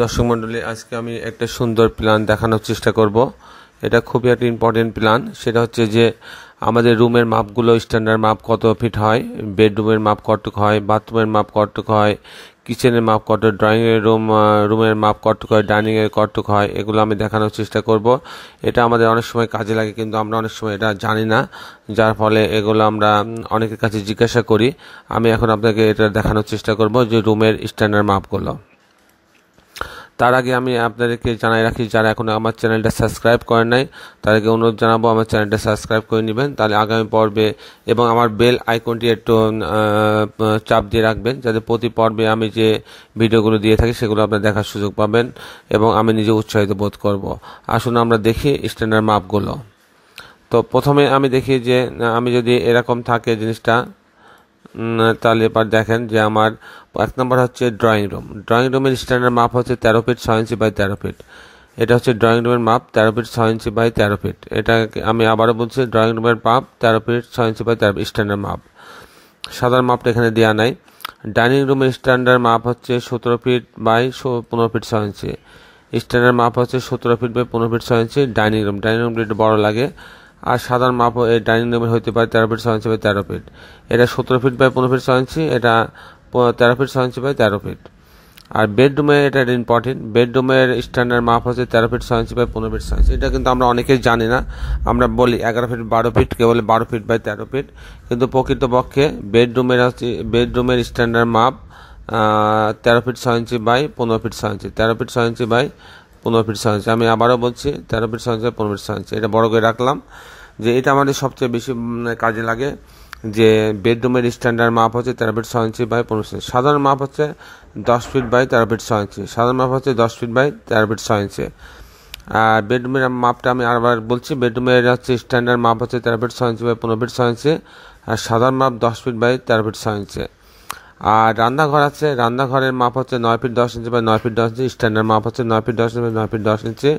দর্শক মণ্ডলী, আজকে আমি একটা সুন্দর প্ল্যান দেখানোর চেষ্টা করব। এটা খুবই একটা ইম্পর্টেন্ট প্ল্যান। সেটা হচ্ছে যে আমাদের রুমের মাপগুলো, স্ট্যান্ডার্ড মাপ কত ফিট হয়, বেডরুমের মাপ কতটুকু হয়, বাথরুমের মাপ কতটুকু হয়, কিচেনের মাপ কত, রুমের মাপ কতটুকু হয়, ডাইনিংয়ের কতটুকু হয়, এগুলো আমি দেখানোর চেষ্টা করব। এটা আমাদের অনেক সময় কাজে লাগে, কিন্তু আমরা অনেক সময় এটা জানি না, যার ফলে এগুলো আমরা অনেকের কাছে জিজ্ঞাসা করি। আমি এখন আপনাকে এটা দেখানোর চেষ্টা করব যে রুমের স্ট্যান্ডার্ড মাপগুলো। তার আগে আমি আপনাদেরকে জানাই রাখি, যারা এখন আমার চ্যানেলটা সাবস্ক্রাইব করেন নাই তাদেরকে অনুরোধ জানাবো আমার চ্যানেলটা সাবস্ক্রাইব করে নেবেন, তাহলে আগামী পর্বে এবং আমার বেল আইকনটি একটু চাপ দিয়ে রাখবেন, যাতে প্রতি পর্বে আমি যে ভিডিওগুলো দিয়ে থাকি সেগুলো আপনারা দেখার সুযোগ পাবেন এবং আমি নিজে উৎসাহিত বোধ করব। আসুন আমরা দেখি স্ট্যান্ডার্ড মাপগুলো। তো প্রথমে আমি দেখি যে আমি যদি এরকম থাকে জিনিসটা, তাহলে এবার দেখেন যে আমার এক নম্বর হচ্ছে ড্রয়িং রুমের স্ট্যান্ডার্ড মাপ হচ্ছে 13 ফিট 6 ইঞ্চি বাই 13 ফিট। এটা হচ্ছে ড্রয়িং রুমের মাপ 13 ফিট 6 ইঞ্চি বাই 13 ফিট। এটা আমি আবারও বলছি, ড্রয়িং রুমের মাপ 13 ফিট 6 ইঞ্চি বাই 13 স্ট্যান্ডার্ড মাপ। সাধারণ মাপটা এখানে দেওয়া নাই। ডাইনিং রুমের স্ট্যান্ডার্ড মাপ হচ্ছে 17 feet by 15 feet 6 inch. Standard মাপ হচ্ছে 17 feet by 15 feet 6 inch. Dining রুমটা একটু বড় লাগে। আর সাধারণ মাপ এই ডাইনিং রুমের হতে পারে 13 ফিট 6 ইঞ্চি বাই 13 ফিট। এটা 17 ফিট বাই 15 ফিট 6 ইঞ্চি, এটা 13 ফিট 6 ইঞ্চি বাই 13 ফিট। আর বেডরুমে এটা ইম্পর্টেন্ট, বেডরুমের স্ট্যান্ডার্ড মাপ হচ্ছে 13 feet 6 inch by 15 feet 6 inch. এটা কিন্তু আমরা অনেকেই জানি না, আমরা বলি 11 ফিট 12 ফিট, কেউ বলে 12 ফিট বাই 13 ফিট, কিন্তু প্রকৃতপক্ষে বেডরুমের স্ট্যান্ডার্ড মাপ 13 feet 6 inch by 15 feet 6 inch. 13 feet 6 inch by 15 feet 6 inch. আমি আবারও বলছি 13 feet 6 inch by 15 feet 6 inch. এটা বড় করে রাখলাম যে এটা আমাদের সবচেয়ে বেশি কাজে লাগে, যে বেডরুমের স্ট্যান্ডার্ড মাপ হচ্ছে 13 ফিট 6 ইঞ্চি বাই 15 ফিট। সাধারণ মাপ হচ্ছে 10 ফিট বাই 13 ফিট 6 ইঞ্চি। সাধারণ মাপ হচ্ছে 10 ফিট বাই 13 ফিট 6 ইঞ্চি। আর বেডরুমের মাপটা আমি আবার বলছি, বেডরুমের হচ্ছে স্ট্যান্ডার্ড মাপ হচ্ছে 13 feet 6 inch by 15 feet 6 inch. আর সাধারণ মাপ 10 ফিট বাই 13 ফিট 6 ইঞ্চি। আর রান্নাঘর আছে, রান্নাঘরের মাপ হচ্ছে 9 feet 10 inch by 9 feet 10 inch. Standard মাপ হচ্ছে 9 feet 10 inch by 9 feet 10 inch.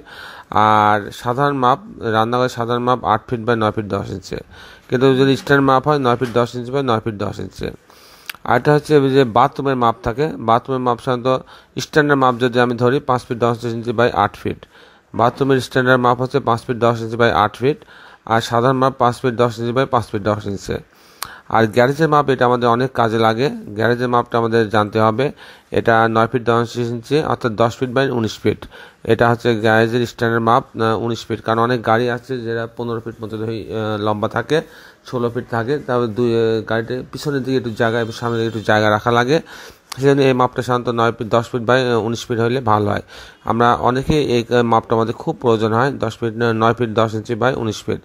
আর সাধারণ মাপ, রান্নাঘরের সাধারণ মাপ 8 ফিট বাই 9 ফিট 10 ইঞ্চি, কিন্তু যদি স্ট্যান্ডার্ড মাপ হয় 9 feet 10 inch by 9 feet 10 inch. আর এটা হচ্ছে যে বাথরুমের মাপ থাকে, বাথরুমের মাপ সাধারণত স্ট্যান্ডার্ড মাপ যদি আমি ধরি 5 ফিট 10 ইঞ্চি বাই 8 ফিট। বাথরুমের স্ট্যান্ডার্ড মাপ হচ্ছে 5 ফিট 10 ইঞ্চি বাই 8 ফিট। আর সাধারণ মাপ 5 fit 10 inch by 5 fit 10 inch. আর গ্যারেজের মাপ, এটা আমাদের অনেক কাজে লাগে। গ্যারেজের মাপটা আমাদের জানতে হবে। এটা 9 ফিট 10 ইঞ্চি, অর্থাৎ 10 ফিট বাই 19 ফিট। এটা হচ্ছে গ্যারেজের স্ট্যান্ডার্ড মাপ 19 ফিট, কারণ অনেক গাড়ি আছে যেটা 15 ফিট মতো লম্বা থাকে, 16 ফিট থাকে। তারপর গাড়িতে পিছনের দিকে একটু জায়গা এবং সামনের দিকে একটু জায়গা রাখা লাগে, সেজন্য এই মাপটা সাধারণত 9 ফিট 10 ফিট বাই 19 ফিট হলে ভালো হয়। আমরা অনেকেই এই মাপটা আমাদের খুব প্রয়োজন হয়, 10 feet 9 feet 10 inch by 19 feet.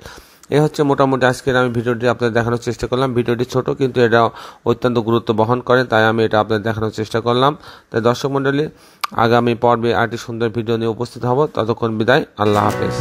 এই হচ্ছে মোটামুটি আজকের আমি ভিডিওটি আপনাদের দেখানোর চেষ্টা করলাম। ভিডিওটি ছোট, কিন্তু এটা অত্যন্ত গুরুত্ব বহন করে, তাই আমি এটা আপনাদের দেখানোর চেষ্টা করলাম। তাই দর্শক মণ্ডলী, আগামী পর্বে আরেকটি সুন্দর ভিডিও নিয়ে উপস্থিত হব। ততক্ষণ বিদায়, আল্লাহ হাফেজ।